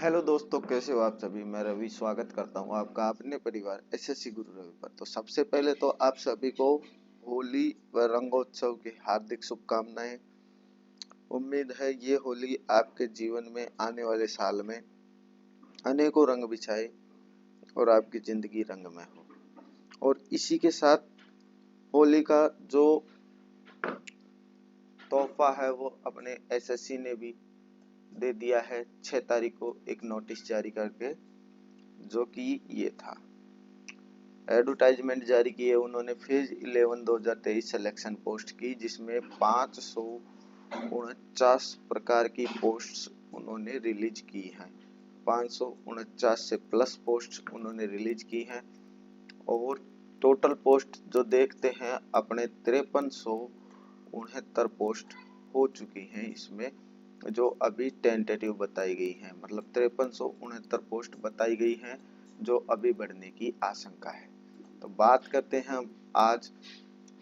Hello दोस्तों, कैसे हो आप सभी। मैं रवि स्वागत करता हूं आपका अपने परिवार एसएससी गुरु रवि पर। तो सबसे पहले तो आप सभी को होली व रंगोत्सव की हार्दिक शुभकामनाएं। उम्मीद है ये होली आपके जीवन में आने वाले साल में अनेकों रंग बिछाए और आपकी जिंदगी रंगमय हो। और इसी के साथ होली का जो तोहफा है वो अपने एसएससी ने भी दे दिया है 6 तारीख को एक नोटिस जारी करके, जो कि ये था। एडवर्टाइजमेंट जारी किए उन्होंने फेज 11 2023 सिलेक्शन पोस्ट की, जिसमें 549 प्रकार की पोस्ट्स उन्होंने रिलीज की हैं। 549 से प्लस पोस्ट उन्होंने रिलीज की हैं और टोटल पोस्ट जो देखते हैं अपने 5369 पोस्ट हो चुकी हैं। इसमें जो अभी टेंटेटिव बताई गई है, मतलब 5369 पोस्ट बताई गई हैं जो अभी बढ़ने की आशंका है। तो बात करते हैं हम आज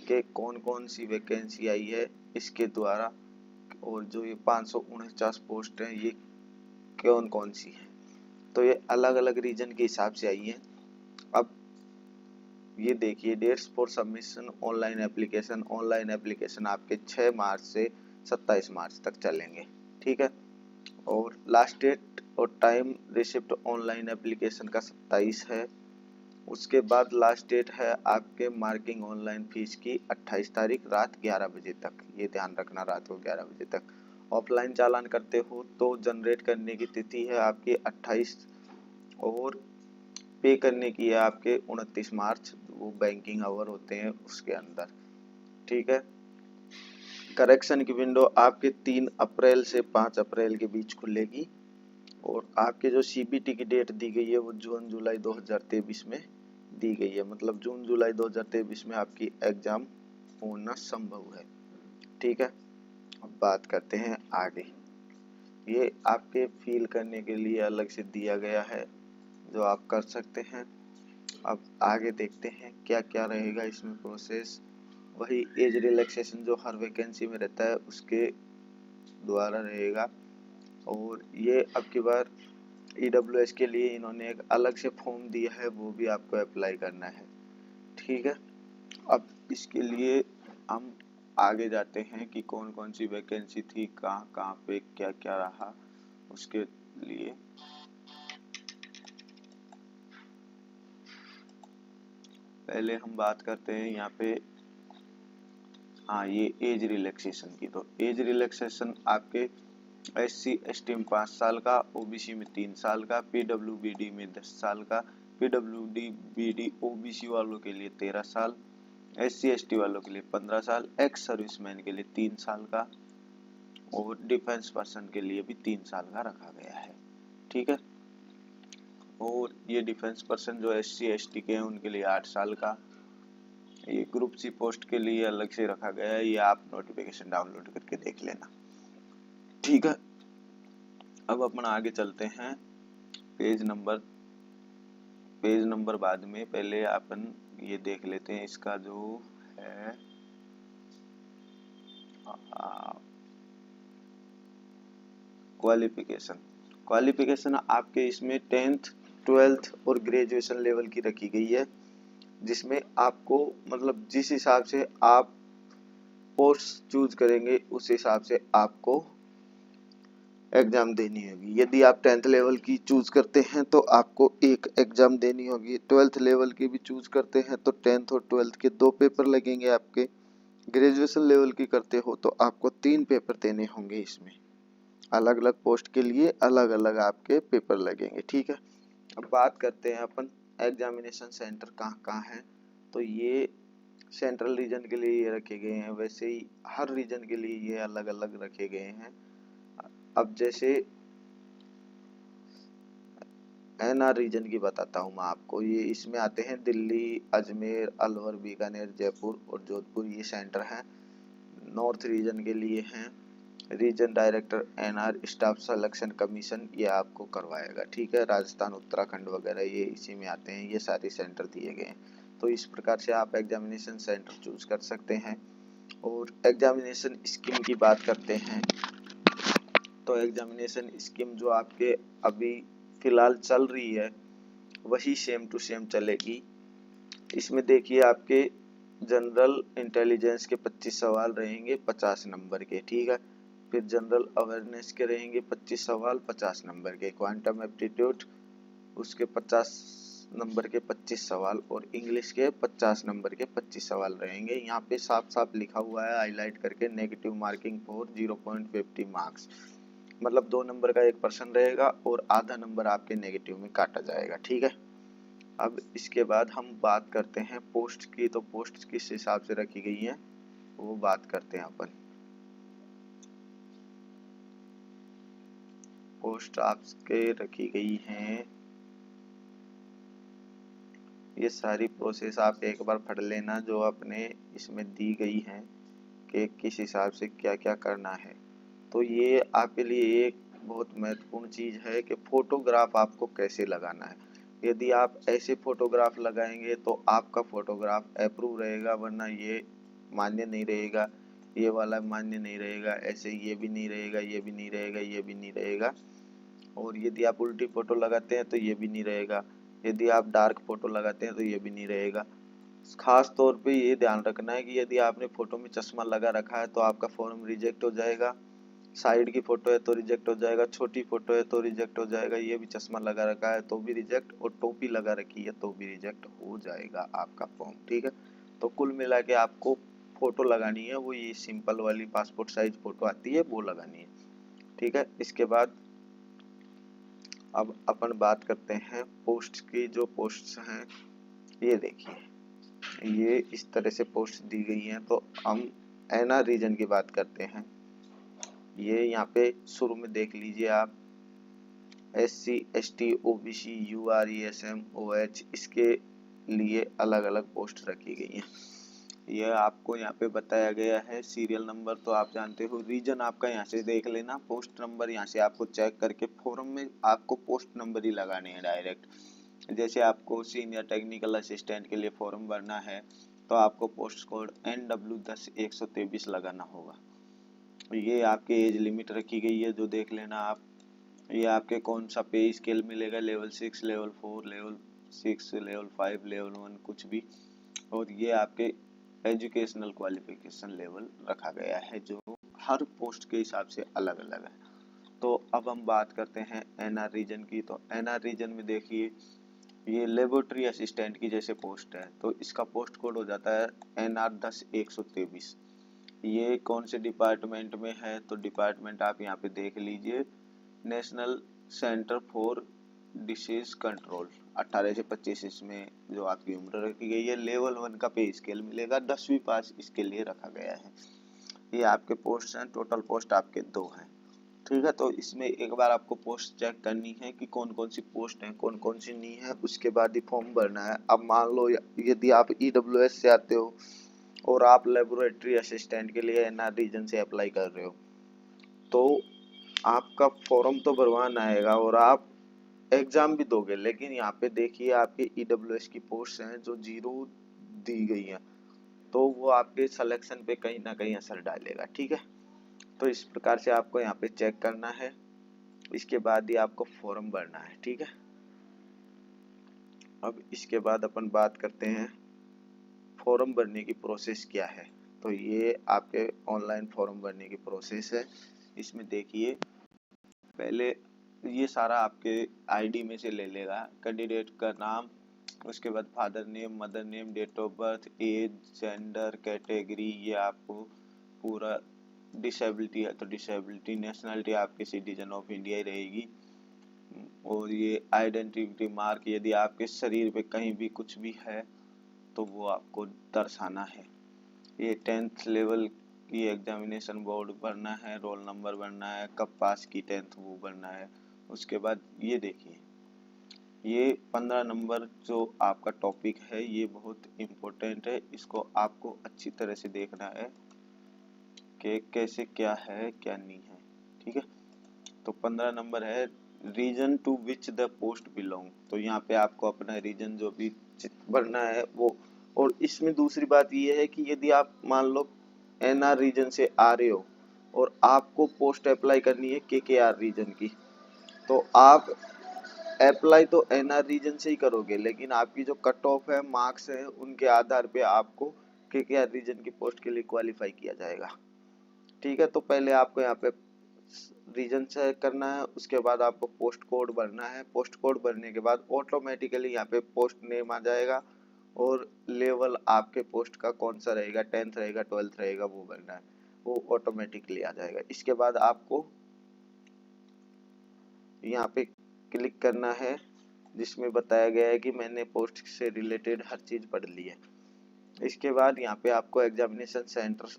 के कौन कौन सी वैकेंसी आई है इसके द्वारा, और जो ये 549 पोस्ट हैं ये कौन कौन सी हैं। तो ये अलग अलग रीजन के हिसाब से आई है। अब ये देखिए, dates for submission online application आपके 6 मार्च से 27 मार्च तक चलेंगे, ठीक है। और लास्ट डेट और टाइम रिसिप्ट ऑनलाइन एप्लीकेशन का 27 है। उसके बाद लास्ट डेट है आपके मार्किंग ऑनलाइन फीस की 28 तारीख रात 11 बजे तक। ये ध्यान रखना, रात को 11 बजे तक। ऑफलाइन चालान करते हो तो जनरेट करने की तिथि है आपकी 28 और पे करने की है आपके 29 मार्च। वो बैंकिंग आवर होते हैं उसके अंदर, ठीक है। करेक्शन की विंडो आपके 3 अप्रैल से 5 अप्रैल के बीच खुलेगी और आपके जो सीबीटी की डेट दी गई है वो जून जुलाई 2023 में दी गई है। मतलब जून जुलाई 2023 में आपकी एग्जाम होना संभव है, ठीक है। अब बात करते हैं आगे। ये आपके फील करने के लिए अलग से दिया गया है जो आप कर सकते हैं। अब आगे देखते हैं क्या क्या रहेगा इसमें प्रोसेस। वही एज रिलैक्सेशन जो हर वैकेंसी में रहता है उसके द्वारा रहेगा। और ये अब की बार ईडब्ल्यूएस के लिए इन्होंने एक अलग से फॉर्म दिया है, वो भी आपको अप्लाई करना है, ठीक है। अब इसके लिए हम आगे जाते हैं कि कौन कौन सी वैकेंसी थी, कहाँ कहाँ पे क्या क्या रहा उसके लिए। पहले हम बात करते हैं यहाँ पे, हाँ, ये एज रिलैक्सेशन की। तो एज रिलैक्सेशन आपके SC ST में 5 साल का, OBC में 3 साल का, PWBD में 10 साल का, PWD OBC वालों के लिए 13 साल, SC ST वालों के लिए 15 साल, एक्स सर्विसमैन के लिए 3 साल का और डिफेंस पर्सन के लिए भी 3 साल का रखा गया है, ठीक है। और ये डिफेंस पर्सन जो SC ST के हैं उनके लिए 8 साल का। ये ग्रुप सी पोस्ट के लिए अलग से रखा गया है, ये आप नोटिफिकेशन डाउनलोड करके देख लेना, ठीक है। अब अपन आगे चलते हैं। पेज नंबर बाद में, पहले अपन ये देख लेते हैं इसका जो है क्वालिफिकेशन आपके इसमें 10th 12th और ग्रेजुएशन लेवल की रखी गई है, जिसमें आपको मतलब जिस हिसाब से आप पोस्ट चूज करेंगे उस हिसाब से आपको एग्जाम देनी होगी। यदि आप 10th लेवल की चूज करते हैं तो आपको एक एग्जाम देनी होगी। 12th लेवल की भी चूज करते हैं तो 10th और 12th के 2 पेपर लगेंगे आपके। ग्रेजुएशन लेवल की करते हो तो आपको 3 पेपर देने होंगे। इसमें अलग अलग पोस्ट के लिए अलग अलग आपके पेपर लगेंगे, ठीक है। अब बात करते हैं अपन एग्जामिनेशन सेंटर कहाँ कहाँ है। तो ये सेंट्रल रीजन के लिए ये रखे गए हैं, वैसे ही हर रीजन के लिए ये अलग अलग रखे गए हैं। अब जैसे NR रीजन की बताता हूँ मैं आपको। ये इसमें आते हैं दिल्ली, अजमेर, अलवर, बीकानेर, जयपुर और जोधपुर, ये सेंटर हैं। नॉर्थ रीजन के लिए हैं region director NR staff selection commission, ये आपको करवाएगा, ठीक है। राजस्थान, उत्तराखंड वगैरह ये इसी में आते हैं, ये सारे सेंटर दिए गए हैं। तो इस प्रकार से आप एग्जामिनेशन सेंटर चूज कर सकते हैं। और एग्जामिनेशन स्कीम की बात करते हैं तो एग्जामिनेशन स्कीम जो आपके अभी फिलहाल चल रही है वही सेम टू सेम चलेगी। इसमें देखिए आपके जनरल इंटेलिजेंस के 25 सवाल रहेंगे 50 नंबर के, ठीक है। फिर जनरल अवेयरनेस के रहेंगे 25 सवाल 50 नंबर के, क्वांटम एप्टीट्यूड उसके 50 नंबर के 25 सवाल और इंग्लिश के 50 नंबर के 25 सवाल रहेंगे। यहाँ पे साफ साफ लिखा हुआ है हाईलाइट करके, नेगेटिव मार्किंग फॉर 0.50 मार्क्स, मतलब 2 नंबर का 1% रहेगा और आधा नंबर आपके नेगेटिव में काटा जाएगा, ठीक है। अब इसके बाद हम बात करते हैं पोस्ट की। तो पोस्ट किस हिसाब से रखी गई है वो बात करते हैं अपन। पोस्ट आपके रखी गई हैं, ये सारी प्रोसेस आप एक बार पढ़ लेना जो अपने इसमें दी गई है कि किस हिसाब से क्या क्या करना है। तो ये आपके लिए एक बहुत महत्वपूर्ण चीज है कि फोटोग्राफ आपको कैसे लगाना है। यदि आप ऐसे फोटोग्राफ लगाएंगे तो आपका फोटोग्राफ अप्रूव रहेगा, वरना ये मान्य नहीं रहेगा, ये वाला मान्य नहीं रहेगा, ऐसे ये भी नहीं रहेगा, ये भी नहीं रहेगा, ये भी नहीं रहेगा। और यदि आप उल्टी फोटो लगाते हैं तो ये भी नहीं रहेगा, यदि आप डार्क फोटो लगाते हैं तो ये भी नहीं रहेगा। खास तौर पे ये ध्यान रखना है कि यदि आपने फोटो में चश्मा लगा रखा है तो आपका फॉर्म रिजेक्ट हो जाएगा, साइड की फोटो है तो रिजेक्ट हो जाएगा, छोटी फोटो है तो रिजेक्ट हो जाएगा, ये भी चश्मा लगा रखा है तो भी रिजेक्ट, और टोपी लगा रखी है तो भी रिजेक्ट हो जाएगा आपका फॉर्म, ठीक है। तो कुल मिला के आपको फोटो लगानी है, वो ये सिंपल वाली पासपोर्ट साइज फोटो आती है वो लगानी है, ठीक है। इसके बाद अब अपन बात करते हैं पोस्ट की। जो पोस्ट हैं ये देखिए, ये इस तरह से पोस्ट दी गई हैं। तो हम एनआर रीजन की बात करते हैं। ये यहाँ पे शुरू में देख लीजिए आप, SC ST OBC UR ESM OH, इसके लिए अलग अलग पोस्ट रखी गई हैं। यह आपको यहाँ पे बताया गया है। सीरियल नंबर तो आप जानते हो, रीजन आपका यहाँ से देख लेना, पोस्ट नंबर यहाँ से आपको चेक करके फॉर्म में आपको पोस्ट नंबर ही लगाने हैं डायरेक्ट। जैसे आपको सीनियर टेक्निकल असिस्टेंट के लिए फॉर्म भरना है तो आपको पोस्ट कोड NW10-123 लगाना होगा। ये आपके एज लिमिट रखी गई है जो देख लेना आप। ये आपके कौन सा पे स्केल मिलेगा, level 6, level 4, level 6, level 5, level 1, कुछ भी। और ये आपके एजुकेशनल क्वालिफिकेशन लेवल रखा गया है जो हर पोस्ट के हिसाब से अलग अलग है। तो अब हम बात करते हैं एनआर रीजन की। तो एनआर रीजन में देखिए, ये लेबोरेटरी असिस्टेंट की जैसे पोस्ट है तो इसका पोस्ट कोड हो जाता है NR10-123। ये कौन से डिपार्टमेंट में है तो डिपार्टमेंट आप यहाँ पे देख लीजिए, national centre for disease control. 18 से 25 इसमें जो आपकी उम्र रखी गई है। लेवल 1 का पे स्केल मिलेगा, 10वीं पास इसके लिए रखा गया है। ये आपके पोस्ट हैं, टोटल पोस्ट आपके 2 हैं, ठीक है। तो इसमें एक बार आपको पोस्ट चेक करनी है कि कौन कौन सी पोस्ट है, कौन कौन सी नहीं है, उसके बाद ही फॉर्म भरना है। अब मान लो यदि आप EWS से आते हो और आप लेबोरेटरी असिस्टेंट के लिए एनआर रीजन से अप्लाई कर रहे हो तो आपका फॉर्म तो भरवाना आएगा और आप एग्जाम भी दोगे, लेकिन यहाँ पे देखिए आपके EWS की पोस्ट हैं जो 0 दी गई हैं, तो वो आपके सिलेक्शन पे कहीं ना कहीं असर डालेगा, ठीक है। तो इस प्रकार से आपको यहाँ पे चेक करना है, इसके बाद ही आपको फॉर्म भरना है, ठीक है। अब इसके बाद अपन बात करते हैं फॉर्म भरने की प्रोसेस क्या है। तो ये आपके ऑनलाइन फॉर्म भरने की प्रोसेस है। इसमें देखिए, पहले ये सारा आपके आईडी में से ले लेगा, कैंडिडेट का नाम, उसके बाद father name, mother name, date of birth, age, gender, category, ये आपको पूरा, डिसेबिलिटी है तो डिसेबिलिटी, नेशनलिटी आपके सिटीजन ऑफ इंडिया ही रहेगी। और ये आइडेंटिटी मार्क, यदि आपके शरीर पे कहीं भी कुछ भी है तो वो आपको दर्शाना है। ये 10th लेवल की एग्जामिनेशन बोर्ड भरना है, रोल नंबर भरना है, कब पास की 10th वो भरना है। उसके बाद ये देखिए, ये 15 नंबर जो आपका टॉपिक है ये बहुत इम्पोर्टेंट है, इसको आपको अच्छी तरह से देखना है कि कैसे क्या है क्या नहीं है, ठीक है। तो 15 नंबर है region to which the post belong. तो यहाँ पे आपको अपना रीजन जो भी भरना है वो। और इसमें दूसरी बात ये है कि यदि आप मान लो एनआर रीजन से आ रहे हो और आपको पोस्ट अप्लाई करनी है KKR रीजन की। तो आप अप्लाई तो NR रीजन से ही करोगे, लेकिन आपकी जो कट ऑफ है, मार्क्स है, उनके आधार पे आपको KKR रीजन की पोस्ट के लिए क्वालिफाई किया जाएगा। ठीक है, तो पहले आपको यहाँ पे रीजन सेलेक्ट करना है, उसके बाद आपको पोस्ट कोड भरना है। पोस्ट कोड भरने के बाद ऑटोमेटिकली यहाँ पे पोस्ट नेम आ जाएगा और लेवल आपके पोस्ट का कौन सा रहेगा, 10th रहेगा, 12th रहेगा, वो भरना है, वो ऑटोमेटिकली आ जाएगा। इसके बाद आपको यहाँ पे क्लिक करना है जिसमें बताया गया है कि मैंने पोस्ट से रिलेटेड हर चीज पढ़ ली है। इसके बाद यहाँ पे आपको एग्जामिनेशन सेंटर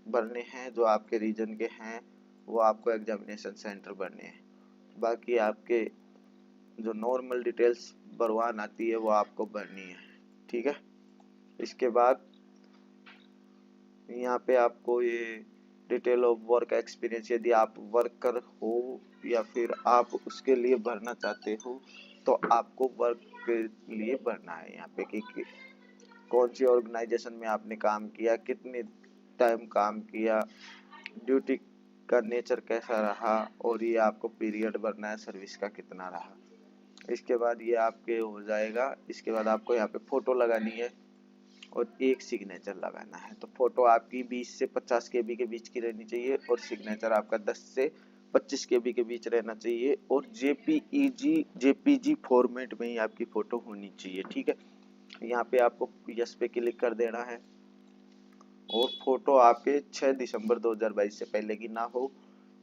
भरने हैं, जो आपके रीजन के हैं वो आपको एग्जामिनेशन सेंटर भरने हैं। बाकी आपके जो नॉर्मल डिटेल्स भरवान आती है वो आपको भरनी है। ठीक है, इसके बाद यहाँ पे आपको ये डिटेल ऑफ वर्क एक्सपीरियंस, यदि आप वर्कर हो या फिर आप उसके लिए भरना चाहते हो तो आपको वर्क के लिए भरना है यहाँ पे कि कौन सी ऑर्गेनाइजेशन में आपने काम किया, कितने टाइम काम किया, ड्यूटी का नेचर कैसा रहा, और ये आपको पीरियड भरना है सर्विस का कितना रहा। इसके बाद ये आपके हो जाएगा। इसके बाद आपको यहाँ पे फोटो लगानी है और एक सिग्नेचर लगाना है। तो फोटो आपकी 20 से 50 KB के बीच की रहनी चाहिए और सिग्नेचर आपका 10 से 25 KB के बीच रहना चाहिए और JPG फॉर्मेट में ही आपकी फोटो होनी चाहिए। ठीक है, यहाँ पे आपको यस पे क्लिक कर देना है और फोटो आपके 6 दिसंबर 2022 से पहले की ना हो,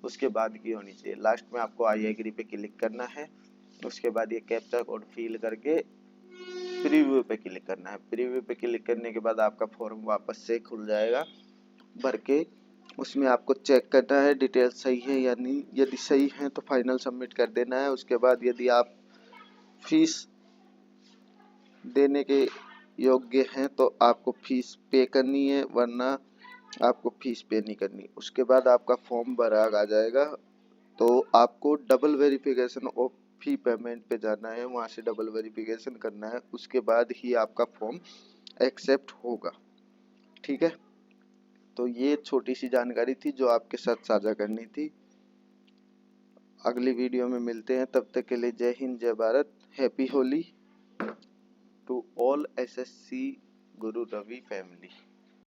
उसके बाद की होनी चाहिए। लास्ट में आपको आई एग्री पे क्लिक करना है। उसके बाद ये कैप्चा कोड फिल करके प्रीव्यू पे क्लिक करना है। प्रीव्यू पे क्लिक करने के बाद आपका फॉर्म वापस से खुल जाएगा भर के। उसमें आपको चेक करना है डिटेल सही है या नहीं, यदि सही है तो फाइनल सबमिट कर देना है। उसके बाद यदि आप फीस देने के योग्य हैं तो आपको फीस पे करनी है, वरना आपको फीस पे नहीं करनी। उसके बाद आपका फॉर्म भरा आ जाएगा, तो आपको double verification of fee payment पे जाना है, वहाँ से डबल वेरिफिकेशन करना है, उसके बाद ही आपका फॉर्म एक्सेप्ट होगा। ठीक है, तो ये छोटी सी जानकारी थी जो आपके साथ साझा करनी थी। अगली वीडियो में मिलते हैं, तब तक के लिए जय हिंद, जय Bharat, happy Holi to all SSC Guru Ravi family.